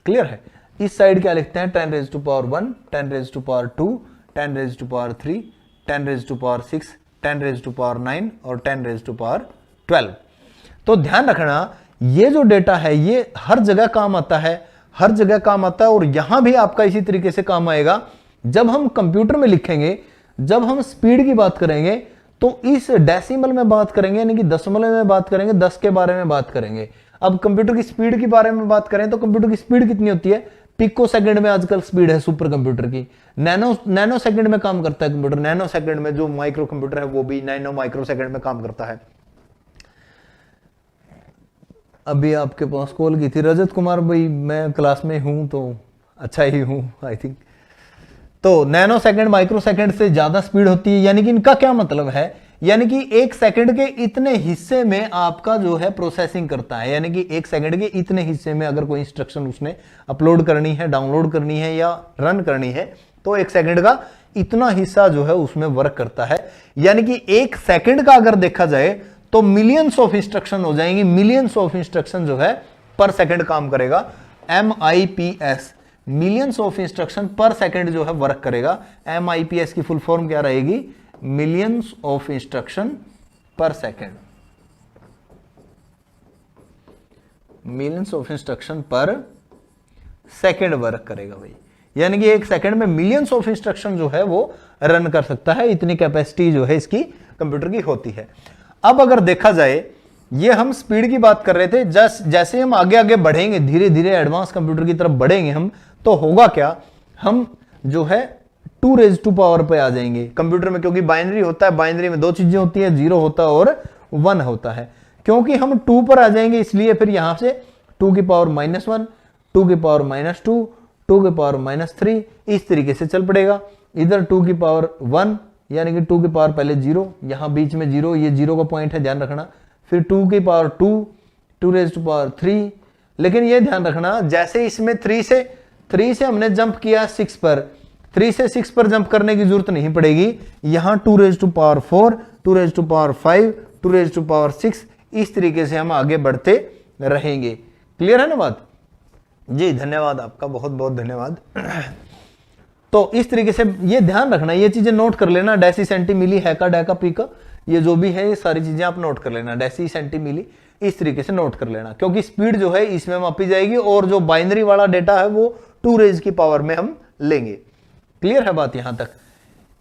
Clear है? इस साइड क्या लिखते हैं, 10 raised to power 1, 10 raised to power 2, 10 raised to power 3, 10 raised to power 6, 10 raised to power 9 और 10 raised to power 12। तो ध्यान रखना, ये जो डेटा है ये हर जगह काम आता है, हर जगह काम आता है, और यहां भी आपका इसी तरीके से काम आएगा। जब हम कंप्यूटर में लिखेंगे, जब हम स्पीड की बात करेंगे, तो इस डेसिमल में बात करेंगे, यानी कि दशमलव में बात करेंगे, 10 के बारे में बात करेंगे। अब कंप्यूटर की स्पीड के बारे में बात करें तो कंप्यूटर की स्पीड कितनी होती है, पिको सेकंड में आजकल स्पीड है सुपर कंप्यूटर की। नैनो सेकंड में काम करता है कंप्यूटर, नैनो सेकंड में जो माइक्रो कंप्यूटर है वो भी नैनो माइक्रो सेकंड में काम करता है। अभी आपके पास कॉल की थी रजत कुमार भाई, मैं क्लास में हूं तो अच्छा ही हूं आई थिंक। तो नैनो सेकंड माइक्रो सेकंड से ज्यादा स्पीड होती है, यानी कि इनका क्या मतलब है, यानी कि एक सेकंड के इतने हिस्से में आपका जो है प्रोसेसिंग करता है, यानी कि एक सेकंड के इतने हिस्से में अगर कोई इंस्ट्रक्शन उसने अपलोड करनी है, डाउनलोड करनी है या रन करनी है, तो एक सेकंड का इतना हिस्सा जो है उसमें वर्क करता है। यानी कि एक सेकंड का अगर देखा जाए तो मिलियंस ऑफ इंस्ट्रक्शन हो जाएंगी, मिलियंस ऑफ इंस्ट्रक्शन जो है पर सेकंड काम करेगा। MIPS, मिलियंस ऑफ इंस्ट्रक्शन पर सेकंड जो है वर्क करेगा। MIPS की फुल फॉर्म क्या रहेगी, मिलियंस ऑफ इंस्ट्रक्शन पर सेकंड, मिलियंस ऑफ इंस्ट्रक्शन पर सेकंड वर्क करेगा भाई। यानी कि एक सेकंड में मिलियंस ऑफ इंस्ट्रक्शन जो है वो रन कर सकता है, इतनी कैपेसिटी जो है इसकी कंप्यूटर की होती है। अब अगर देखा जाए, ये हम स्पीड की बात कर रहे थे, जैसे हम आगे आगे बढ़ेंगे, धीरे धीरे एडवांस कंप्यूटर की तरफ बढ़ेंगे हम, तो होगा क्या, हम जो है 2 raised to power पे आ जाएंगे कंप्यूटर में, क्योंकि बाइनरी होता है, बाइनरी में दो चीजें होती है, 0 होता है और 1 होता है। क्योंकि हम 2 पर आ जाएंगे इसलिए फिर यहां से 2 की पावर -1, 2 की पावर -2, 2 की पावर -3, इस तरीके से चल पड़ेगा। इधर 2 की पावर 1, यानी कि 2 की पावर पहले 0, यहां बीच में 0, ये 0 का पॉइंट है, ध्यान रखना। फिर 2 की पावर 2, 2 raised to power 3, लेकिन ये ध्यान रखना, जैसे इसमें 3 से हमने जंप किया 6 पर, 3 से 6 पर जंप करने की जरूरत नहीं पड़ेगी। यहां 2 raised to power 4, 2 raised to power 5, 2 raised to power 6, इस तरीके से हम आगे बढ़ते रहेंगे। क्लियर है ना बात जी? धन्यवाद आपका, बहुत बहुत धन्यवाद। तो इस तरीके से ये ध्यान रखना, ये चीजें नोट कर लेना, डेसी सेंटी मिली हैका डैका पीका, ये जो भी है ये सारी चीजें आप नोट कर लेना, डेसी सेंटी मिली इस तरीके से नोट कर लेना, क्योंकि स्पीड जो है इसमें मापी जाएगी और जो बाइनरी वाला डेटा है वो 2 रेज की पावर में हम लेंगे। क्लियर है बात यहां तक?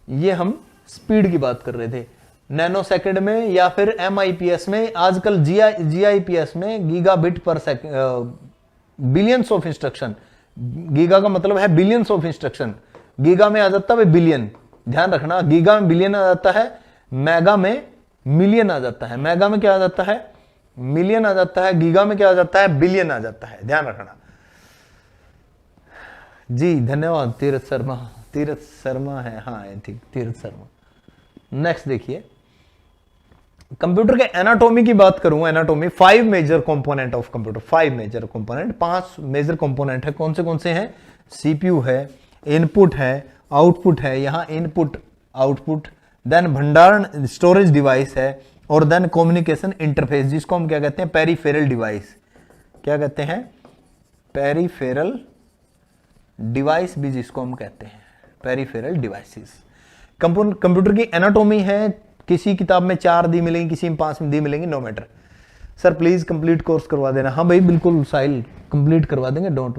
ये हम स्पीड की बात कर रहे थे। नैनो सेकंड में या फिर MIPS में, आजकल GIPS में गीगाबिट पर second, billions of instruction, giga का मतलब है बिलियंस ऑफ इंस्ट्रक्शन, गीगा में आ जाता है बिलियन, ध्यान रखना, गीगा में बिलियन आ जाता है, मेगा में मिलियन आ जाता है, मेगा में क्या आ जाता है, मिलियन आ जाता है, गीगा में क्या आ जाता है, बिलियन आ जाता है, ध्यान रखना जी। धन्यवाद तीरथ शर्मा है, हाँ I think Tirath Sharma. Next देखिए, कंप्यूटर के एनाटॉमी की बात करूं, anatomy 5 major component of computer, 5 major component, 5 major component है। कौन से हैं? CPU है, इनपुट है, आउटपुट है, यहां इनपुट आउटपुट, देन भंडारण स्टोरेज डिवाइस है, और देन कम्युनिकेशन इंटरफेस, जिसको हम क्या कहते हैं, पेरिफेरल डिवाइस। क्या कहते हैं? पेरिफेरल डिवाइस भी जिसको हम कहते हैं, पेरिफेरल डिवाइसेस। कंप्यूटर की एनाटॉमी है, किसी किताब में 4 दी मिलेंगी, किसी में 5 दी मिलेंगी, no matter. Sir please complete course करवा देना। हाँ भाई बिल्कुल साहिल, कंप्लीट करवा देंगे, डोंट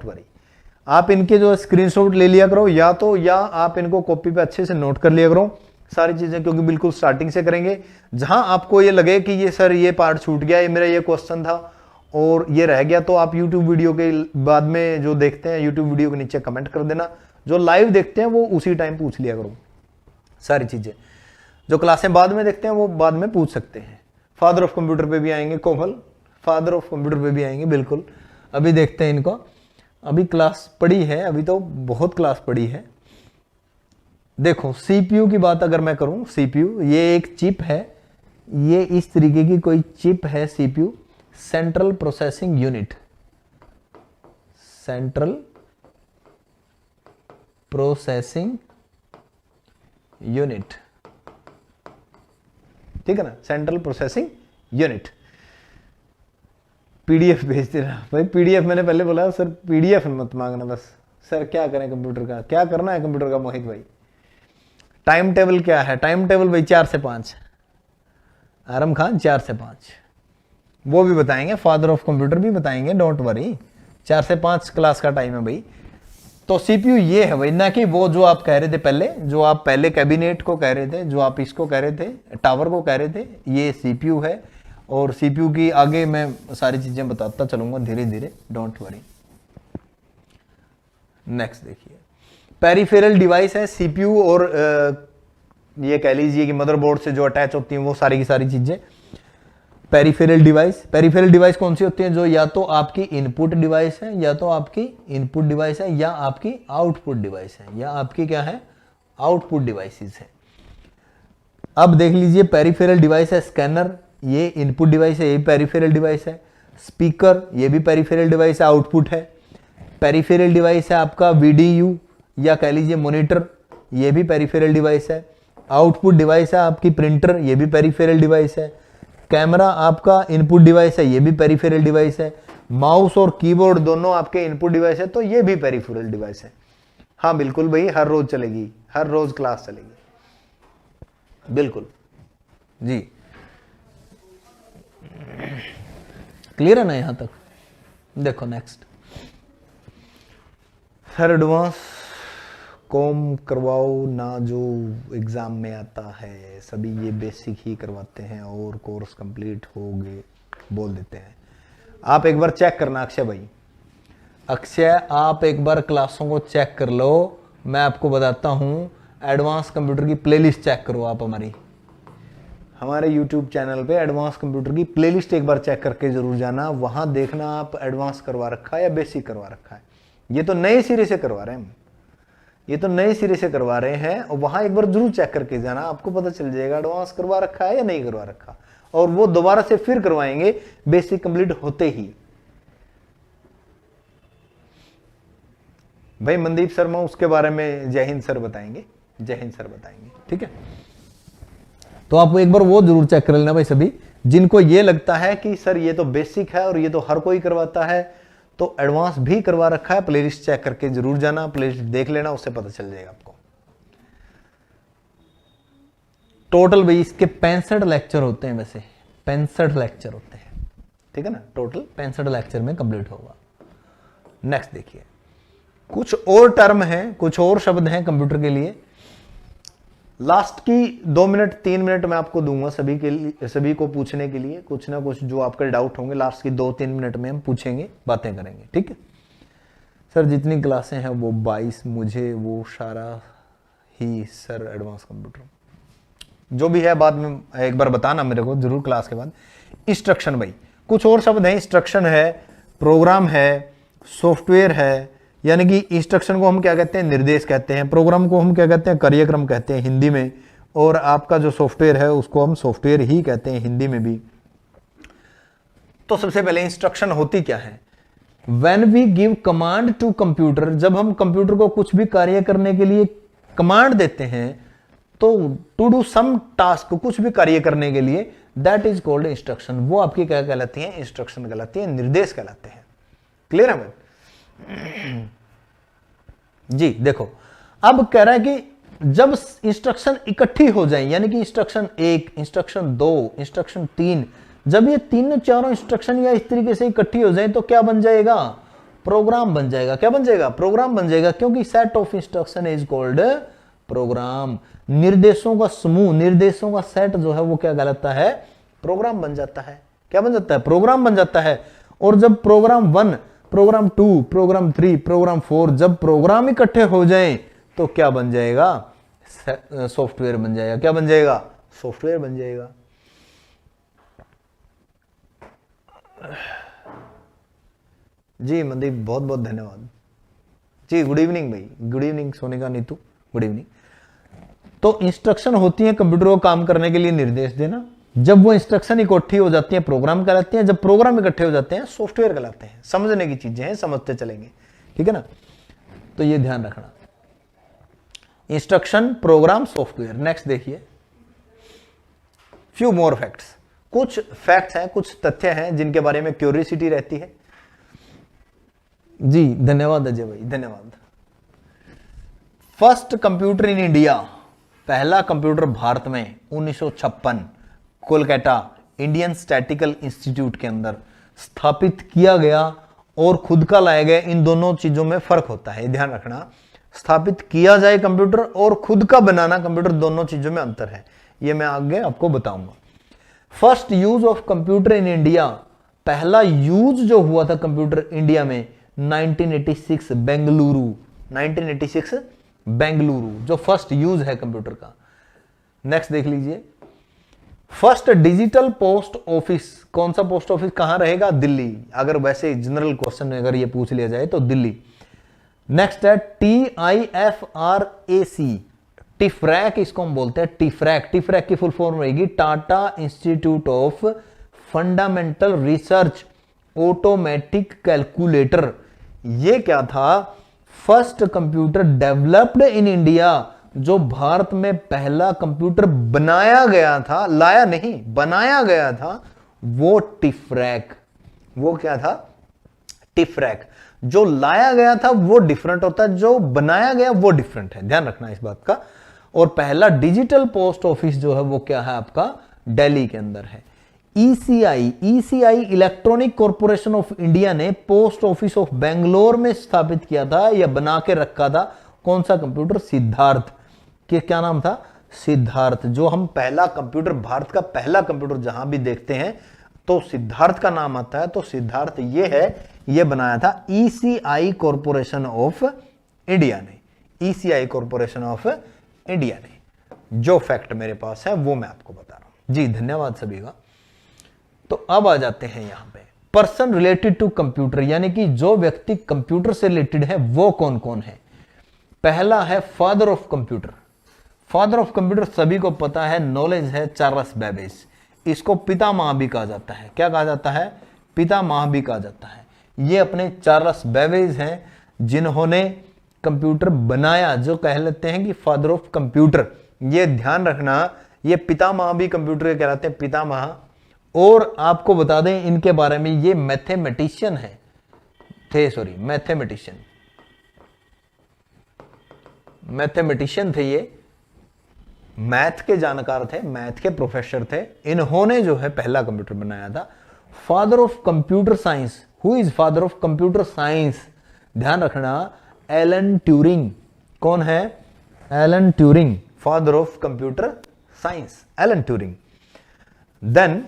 वरी। आप इनके जो स्क्रीनशॉट ले लिया करो, या आप इनको कॉपी पे अच्छे से नोट कर लिया करो सारी चीजें, क्योंकि बिल्कुल स्टार्टिंग से करेंगे। जहां आपको ये लगे कि ये सर ये पार्ट छूट गया, ये मेरा ये क्वेश्चन था और ये रह गया तो आप YouTube वीडियो के बाद में जो देखते हैं YouTube वीडियो के नीचे कमेंट कर देना, जो लाइव देखते हैं वो उसी टाइम पूछ लिया करो सारी चीजें, जो क्लासें बाद में देखते हैं वो बाद में पूछ सकते हैं। फादर ऑफ कंप्यूटर पे भी आएंगे कोमल, फादर ऑफ कंप्यूटर पे भी आएंगे बिल्कुल। अभी देखते हैं इनको, अभी क्लास पड़ी है, अभी तो बहुत क्लास पड़ी है। देखो CPU की बात अगर मैं करूं, CPU ये एक चिप है, ये इस तरीके की कोई चिप है CPU, central processing unit, central processing unit, ठीक है ना, सेंट्रल प्रोसेसिंग यूनिट। PDF भेज देना भाई, PDF मैंने पहले बोला सर PDF मत मांगना, बस सर क्या करें कंप्यूटर का, क्या करना है कंप्यूटर का मोहित भाई। टाइम टेबल क्या है, टाइम टेबल भाई 4 से 5, आरम खान 4 से 5, वो भी बताएंगे, फादर ऑफ कंप्यूटर भी बताएंगे, डोंट वरी। 4 से 5 क्लास का टाइम है भाई। तो CPU ये है भाई, ना कि वो जो आप कह रहे थे पहले, जो आप पहले कैबिनेट को कह रहे थे, जो आप इसको कह रहे थे, टावर को कह रहे थे, ये CPU है। और CPU की आगे मैं सारी चीजें बताता चलूंगा धीरे धीरे, डोंट वरी। नेक्स्ट देखिए, पेरिफेरल डिवाइस है CPU, और ये कह लीजिए कि मदरबोर्ड से जो अटैच होती हैं वो सारी की सारी चीजें पेरिफेरल डिवाइस। पेरिफेरल डिवाइस कौन सी होती है, जो या तो आपकी इनपुट डिवाइस है, या तो आपकी इनपुट डिवाइस है, या आपकी आउटपुट डिवाइस है, या आपकी क्या है, आउटपुट डिवाइसेस है। अब देख लीजिए, पेरिफेरल डिवाइस है स्कैनर, ये इनपुट डिवाइस है, ये पेरिफेरल डिवाइस है। स्पीकर, ये भी पेरिफेरल डिवाइस है, आउटपुट है। पेरिफेरल डिवाइस है आपका VDU, या कह लीजिए मॉनिटर, ये भी पेरिफेरल डिवाइस है। आउटपुट डिवाइस है आपकी प्रिंटर, ये भी पेरिफेरल डिवाइस है। कैमरा आपका इनपुट डिवाइस है, ये भी पेरिफेरल डिवाइस है। माउस और कीबोर्ड दोनों आपके इनपुट डिवाइस है, तो ये भी पेरिफेरल डिवाइस है। हाँ बिल्कुल भाई, हर रोज चलेगी, हर रोज क्लास चलेगी, बिल्कुल जी। क्लियर है ना यहां तक? देखो नेक्स्ट, सर एडवांस कॉम करवाओ ना, जो एग्जाम में आता है, सभी ये बेसिक ही करवाते हैं और कोर्स कंप्लीट हो गए बोल देते हैं। आप एक बार चेक करना अक्षय भाई, अक्षय आप एक बार क्लासों को चेक कर लो, मैं आपको बताता हूं। एडवांस कंप्यूटर की प्लेलिस्ट चेक करो आप, हमारे YouTube चैनल पे एडवांस कंप्यूटर की प्लेलिस्ट एक बार चेक करके जरूर जाना, वहां देखना आप एडवांस करवा रखा है या बेसिक करवा रखा है। ये तो नए सिरे से करवा रहे हैं, ये तो नए सिरे से करवा रहे हैं, और वहां एक बार जरूर चेक करके जाना, आपको पता चल जाएगा एडवांस करवा रखा है या नहीं करवा रखा। और वो दोबारा से फिर करवाएंगे बेसिक कंप्लीट होते ही। भाई मनदीप शर्मा, उसके बारे में जय हिंद सर बताएंगे, जय हिंद सर बताएंगे, ठीक है। तो आप एक बार वो जरूर चेक कर लेना भाई सभी, जिनको ये लगता है कि सर ये तो बेसिक है और ये तो हर कोई करवाता है, तो एडवांस भी करवा रखा है, प्लेलिस्ट चेक करके जरूर जाना, प्लेलिस्ट देख लेना, उससे पता चल जाएगा आपको। टोटल भाई इसके 65 लेक्चर होते हैं, वैसे 65 लेक्चर होते हैं, ठीक है ना, टोटल 65 लेक्चर में कंप्लीट होगा। नेक्स्ट देखिए, कुछ और टर्म है, कुछ और शब्द हैं कंप्यूटर के लिए। लास्ट की 2 मिनट 3 मिनट मैं आपको दूंगा सभी के लिए, सभी को पूछने के लिए कुछ ना कुछ जो आपके डाउट होंगे, लास्ट की 2-3 मिनट में हम पूछेंगे, बातें करेंगे, ठीक है। सर जितनी क्लासें हैं वो 22, मुझे वो सारा ही सर एडवांस कंप्यूटर जो भी है बाद में एक बार बताना मेरे को जरूर क्लास के बाद। इंस्ट्रक्शन भाई कुछ और शब्द है, इंस्ट्रक्शन है, प्रोग्राम है, सॉफ्टवेयर है, यानी कि इंस्ट्रक्शन को हम क्या कहते हैं, निर्देश कहते हैं, प्रोग्राम को हम क्या कहते हैं, कार्यक्रम कहते हैं हिंदी में, और आपका जो सॉफ्टवेयर है उसको हम सॉफ्टवेयर ही कहते हैं हिंदी में भी। तो सबसे पहले इंस्ट्रक्शन होती क्या है, when we give command to computer, जब हम कंप्यूटर को कुछ भी कार्य करने के लिए कमांड देते हैं, तो टू डू सम टास्क, कुछ भी कार्य करने के लिए, दैट इज कॉल्ड इंस्ट्रक्शन। वो आपकी क्या कहलाती है, इंस्ट्रक्शन कहलाती है, निर्देश कहलाते हैं। क्लियर है भाई जी। देखो अब कह रहा है कि जब इंस्ट्रक्शन इकट्ठी हो जाए, यानी कि इंस्ट्रक्शन 1, इंस्ट्रक्शन 2, इंस्ट्रक्शन 3, जब ये तीनों चारों इंस्ट्रक्शन या इस तरीके से इकट्ठी हो जाए तो क्या बन जाएगा, प्रोग्राम बन जाएगा। क्या बन जाएगा, प्रोग्राम बन जाएगा, क्योंकि set of instruction is called programme. निर्देशों का समूह, निर्देशों का सेट जो है वो क्या कहलाता है, प्रोग्राम बन जाता है। क्या बन जाता है, प्रोग्राम बन जाता है। और जब प्रोग्राम 1, प्रोग्राम 2, प्रोग्राम 3, प्रोग्राम 4 जब प्रोग्राम इकट्ठे हो जाएं तो क्या बन जाएगा? सॉफ्टवेयर बन जाएगा। क्या बन जाएगा? सॉफ्टवेयर बन जाएगा। जी मनदीप बहुत बहुत धन्यवाद जी। गुड इवनिंग भाई, good evening Sonika, Neetu, good evening. तो इंस्ट्रक्शन होती है कंप्यूटर को काम करने के लिए निर्देश देना। जब वो इंस्ट्रक्शन इकट्ठी हो जाती है प्रोग्राम कहलाती है, जब प्रोग्राम इकट्ठे हो जाते हैं सॉफ्टवेयर कहलाते हैं। समझने की चीजें हैं, समझते चलेंगे, ठीक है ना। तो ये ध्यान रखना, इंस्ट्रक्शन, प्रोग्राम, सॉफ्टवेयर। नेक्स्ट देखिए, फ्यू मोर फैक्ट्स। कुछ फैक्ट्स हैं, कुछ तथ्य हैं जिनके बारे में क्यूरियोसिटी रहती है। जी धन्यवाद अजय भाई, धन्यवाद। फर्स्ट कंप्यूटर इन इंडिया, पहला कंप्यूटर भारत में 1956 कोलकाता इंडियन स्टैटिकल इंस्टीट्यूट के अंदर स्थापित किया गया और खुद का लाया गया। इन दोनों चीजों में फर्क होता है, ध्यान रखना। स्थापित किया जाए कंप्यूटर और खुद का बनाना कंप्यूटर, दोनों चीजों में अंतर है। ये मैं आगे आपको बताऊंगा। First use of computer in India, पहला यूज जो हुआ था कंप्यूटर इंडिया में 1986 बेंगलुरु, 1986 बेंगलुरु जो फर्स्ट यूज है कंप्यूटर का। नेक्स्ट देख लीजिए, फर्स्ट डिजिटल पोस्ट ऑफिस, कौन सा पोस्ट ऑफिस कहां रहेगा? दिल्ली। अगर वैसे जनरल क्वेश्चन अगर ये पूछ लिया जाए तो दिल्ली। नेक्स्ट है TIFRAC, टिफ्रैक इसको हम बोलते हैं, टिफ्रैक। टिफ्रैक की फुल फॉर्म रहेगी Tata institute of fundamental research automatic calculator. ये क्या था? First computer developed in India, जो भारत में पहला कंप्यूटर बनाया गया था, लाया नहीं, बनाया गया था, वो टिफ्रैक। वो क्या था? टिफ्रैक। जो लाया गया था वो डिफरेंट होता है, जो बनाया गया वो डिफरेंट है, ध्यान रखना इस बात का। और पहला डिजिटल पोस्ट ऑफिस जो है वो क्या है आपका? दिल्ली के अंदर है। ECI electronic corporation of India ने पोस्ट ऑफिस ऑफ बेंगलोर में स्थापित किया था या बना के रखा था। कौन सा कंप्यूटर? सिद्धार्थ। क्या नाम था? सिद्धार्थ। जो हम पहला कंप्यूटर, भारत का पहला कंप्यूटर जहां भी देखते हैं तो सिद्धार्थ का नाम आता है। तो सिद्धार्थ ये है, ये बनाया था ECI कॉर्पोरेशन ऑफ इंडिया ने, ECI कॉर्पोरेशन ऑफ इंडिया ने। जो फैक्ट मेरे पास है वो मैं आपको बता रहा हूं जी। धन्यवाद सभी का। तो अब आ जाते हैं यहां पे पर्सन रिलेटेड टू कंप्यूटर, यानी कि जो व्यक्ति कंप्यूटर से रिलेटेड है वो कौन कौन है। पहला है father of computer. Father of computer सभी को पता है, नॉलेज है, चार्ल्स बेबेज। इसको पितामह भी कहा जाता है। क्या कहा जाता है? पितामह भी कहा जाता है। ये अपने चार्ल्स बेबेज हैं जिन्होंने कंप्यूटर बनाया, जो कह लेते हैं कि फादर ऑफ कंप्यूटर। ये ध्यान रखना, ये पितामह भी कंप्यूटर के कहलाते हैं, पितामह। और आपको बता दें इनके बारे में, ये मैथमेटिशियन है थे, सॉरी मैथमेटिशियन थे। ये मैथ के जानकार थे, मैथ के प्रोफेसर थे। इन्होंने जो है पहला कंप्यूटर बनाया था। Father of computer science, who is father of computer science? ध्यान रखना, एलन ट्यूरिंग। कौन है? Alan Turing, father of computer science, Alan Turing. Then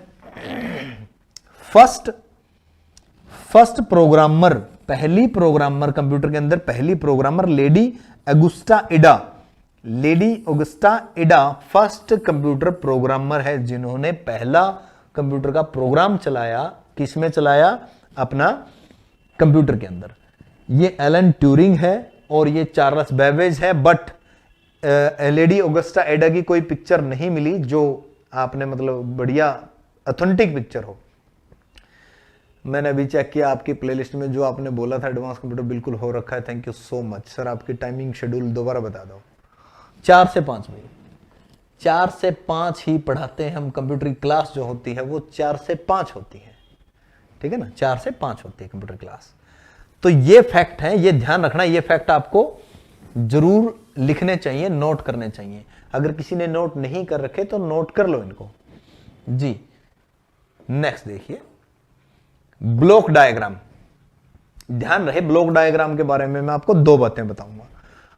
first programmer, पहली प्रोग्रामर कंप्यूटर के अंदर पहली programmer lady Augusta Ada. Lady Augusta Ada first computer programmer है जिन्होंने पहला कंप्यूटर का प्रोग्राम चलाया। किसमें चलाया? अपना कंप्यूटर के अंदर। ये एलन ट्यूरिंग है और ये चार्ल्स बेबेज है। बट लेडी ऑगस्टा इडा की कोई पिक्चर नहीं मिली जो आपने मतलब बढ़िया ऑथेंटिक पिक्चर हो। मैंने अभी चेक किया आपकी प्लेलिस्ट में, जो आपने बोला था एडवांस कंप्यूटर बिल्कुल हो रखा है। Thank you so much sir. आपकी टाइमिंग शेड्यूल दोबारा बता दो। 4 से 5 बजे, 4 से 5 ही पढ़ाते हैं हम। कंप्यूटर की क्लास जो होती है वो 4 से 5 होती है, ठीक है ना। 4 से 5 होती है कंप्यूटर क्लास। तो ये फैक्ट है, ये ध्यान रखना। ये फैक्ट आपको जरूर लिखने चाहिए, नोट करने चाहिए। अगर किसी ने नोट नहीं कर रखे तो नोट कर लो इनको जी। नेक्स्ट देखिए, ब्लॉक डायग्राम। ध्यान रहे, ब्लॉक डायग्राम के बारे में मैं आपको 2 बातें बताऊंगा।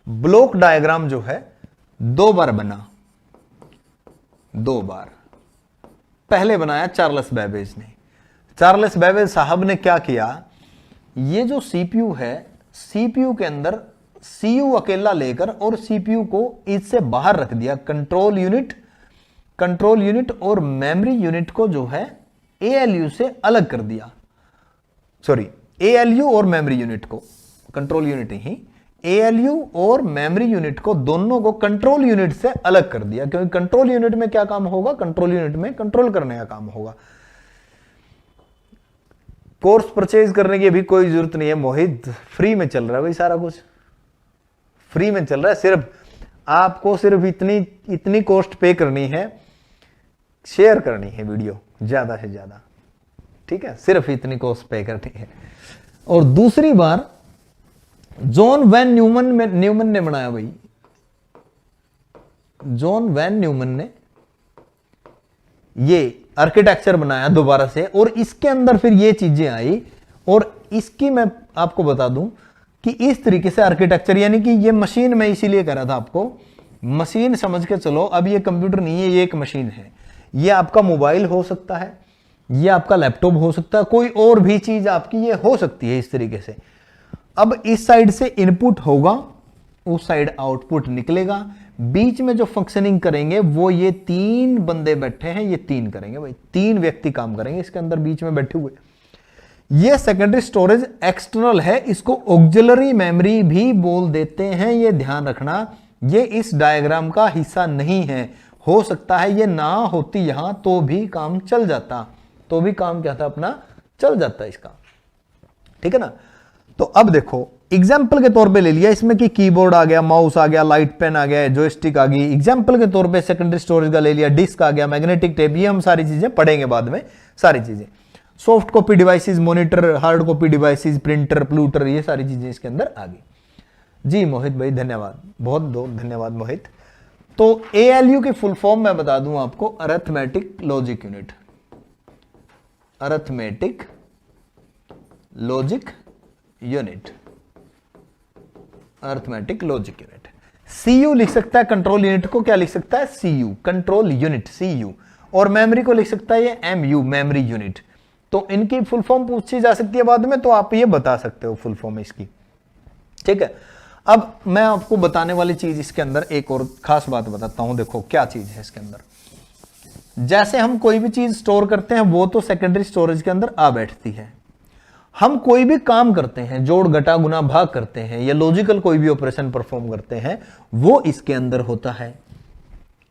ब्लॉक डायग्राम जो है 2 बार बना, 2 बार। पहले बनाया चार्ल्स बेबेज ने। चार्ल्स बेबेज साहब ने क्या किया, ये जो सीपीयू है, सीपीयू के अंदर सीयू अकेला लेकर और सीपीयू को इससे बाहर रख दिया। कंट्रोल यूनिट और मेमोरी यूनिट को जो है एएलयू से अलग कर दिया। सॉरी, एएलयू और मेमोरी यूनिट को, कंट्रोल यूनिट ही, एएलयू और मेमोरी यूनिट को, दोनों को कंट्रोल यूनिट से अलग कर दिया। क्योंकि कंट्रोल यूनिट में क्या काम होगा, कंट्रोल यूनिट में कंट्रोल करने का काम होगा। कोर्स परचेज करने की भी कोई जरूरत नहीं है मोहित, फ्री में चल रहा है भाई, सारा कुछ फ्री में चल रहा है। सिर्फ आपको सिर्फ इतनी कॉस्ट पे करनी है, शेयर करनी है वीडियो ज्यादा से ज्यादा, ठीक है, सिर्फ इतनी कॉस्ट पे करनी है। और दूसरी बार जॉन वैन न्यूमन ने बनाया भाई, जॉन वैन न्यूमन ने ये आर्किटेक्चर बनाया दोबारा से, और इसके अंदर फिर ये चीजें आई। और इसकी मैं आपको बता दूं कि इस तरीके से आर्किटेक्चर, यानी कि ये मशीन, मैं इसीलिए कह रहा था आपको, मशीन समझ के चलो। अब ये कंप्यूटर नहीं है, ये एक मशीन है। ये आपका मोबाइल हो सकता है, ये आपका लैपटॉप हो सकता है, कोई और भी चीज आपकी ये हो सकती है इस तरीके से। अब इस साइड से इनपुट होगा, उस साइड आउटपुट निकलेगा। बीच में जो फंक्शनिंग करेंगे वो ये 3 बंदे बैठे हैं, ये 3 करेंगे भाई, 3 व्यक्ति काम करेंगे इसके अंदर बीच में बैठे हुए। ये सेकेंडरी स्टोरेज एक्सटर्नल है, इसको ऑक्सिलरी मेमोरी भी बोल देते हैं, ये ध्यान रखना। ये इस डायग्राम का हिस्सा नहीं है, हो सकता है ये ना होती यहां तो भी काम चल जाता, तो भी काम क्या था अपना चल जाता इसका, ठीक है ना। तो अब देखो एग्जाम्पल के तौर पे ले लिया इसमें कि कीबोर्ड आ गया, माउस आ गया, लाइट पेन आ गया, जॉयस्टिक आ गई। एग्जाम्पल के तौर पे सेकेंडरी स्टोरेज का ले लिया, डिस्क आ गया, मैग्नेटिक टेप, ये हम सारी चीजें पढ़ेंगे बाद में, सारी चीजें। Soft copy devices, monitor, hard copy devices, printer, plotter, ये सारी चीजें इसके अंदर आ गई। जी मोहित भाई धन्यवाद, बहुत बहुत धन्यवाद मोहित। तो एएलयू की फुल फॉर्म मैं बता दूं आपको, arithmetic logic unit, arithmetic logic unit, arithmetic logic unit. CU लिख सकता है कंट्रोल यूनिट को, क्या लिख सकता है, सीयू, कंट्रोल यूनिट, सीयू। और मेमोरी को लिख सकता है ये एमयू, मेमोरी यूनिट। तो इनकी फुल फॉर्म पूछी जा सकती है बाद में, तो आप ये बता सकते हो फुल फॉर्म इसकी, ठीक है। अब मैं आपको बताने वाली चीज इसके अंदर एक और खास बात बताता हूं, देखो क्या चीज है इसके अंदर। जैसे हम कोई भी चीज स्टोर करते हैं वो तो सेकेंडरी स्टोरेज के अंदर आ बैठती है। हम कोई भी काम करते हैं, जोड़ घटा गुना भाग करते हैं, या लॉजिकल कोई भी ऑपरेशन परफॉर्म करते हैं, वो इसके अंदर होता है,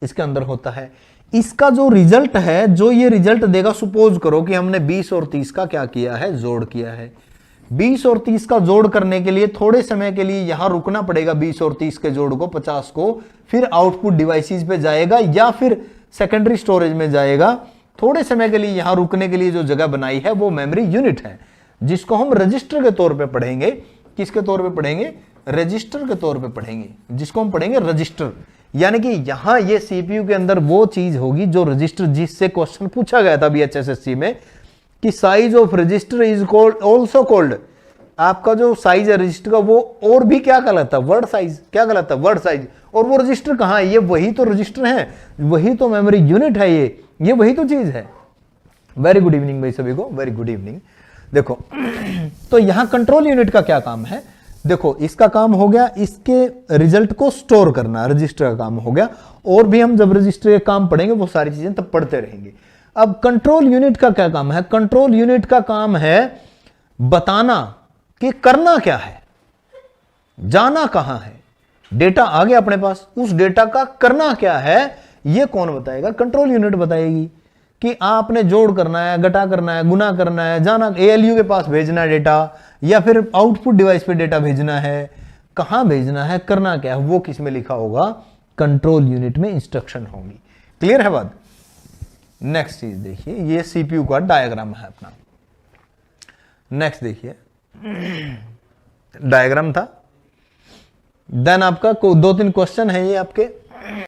इसके अंदर होता है। इसका जो रिजल्ट है, जो ये रिजल्ट देगा, सपोज करो कि हमने 20 और 30 का क्या किया है, जोड़ किया है। 20 और 30 का जोड़ करने के लिए थोड़े समय के लिए यहां रुकना पड़ेगा, 20 और 30 के जोड़ को, 50 को, फिर आउटपुट डिवाइसेस पे जाएगा या फिर सेकेंडरी स्टोरेज में जाएगा। थोड़े समय के लिए यहां रुकने के लिए जो जगह बनाई है वो मेमोरी यूनिट है, जिसको हम रजिस्टर के तौर पे पढ़ेंगे। किसके तौर पे पढ़ेंगे, रजिस्टर के तौर पे पढ़ेंगे, जिसको हम पढ़ेंगे रजिस्टर। यानी कि यहां ये सीपीयू के अंदर वो चीज होगी जो रजिस्टर, जिससे क्वेश्चन पूछा गया था बीएचएसएससी में कि size of register is called, also called, आपका जो साइज है रजिस्टर का वो और भी क्या कहलाता है, वर्ड साइज, क्या कहलाता है, वर्ड साइज। और वो रजिस्टर कहां है, ये वही तो रजिस्टर है, वही तो मेमोरी यूनिट है, ये वही तो चीज है। वेरी गुड इवनिंग भाई सभी को, वेरी गुड इवनिंग। देखो तो यहां कंट्रोल यूनिट का क्या काम है, देखो इसका काम हो गया इसके रिजल्ट को स्टोर करना, रजिस्टर का काम हो गया। और भी हम जब रजिस्टर के काम पढ़ेंगे वो सारी चीजें तब पढ़ते रहेंगे। अब कंट्रोल यूनिट का क्या काम है, कंट्रोल यूनिट का काम है बताना कि करना क्या है, जाना कहां है। डेटा आ गया अपने पास, उस डेटा का करना क्या है ये कौन बताएगा, कंट्रोल यूनिट बताएगी कि आपने जोड़ करना है, घटा करना है, गुना करना है, जाना एएलयू के पास भेजना है डेटा, या फिर आउटपुट डिवाइस पे डेटा भेजना है, कहां भेजना है, करना क्या है, वो किस में लिखा होगा, कंट्रोल यूनिट में इंस्ट्रक्शन होंगी। क्लियर है बात। नेक्स्ट चीज देखिए, ये सीपीयू का डायग्राम है अपना। नेक्स्ट देखिए, डायग्राम था, देन आपका 2-3 क्वेश्चन है ये आपके।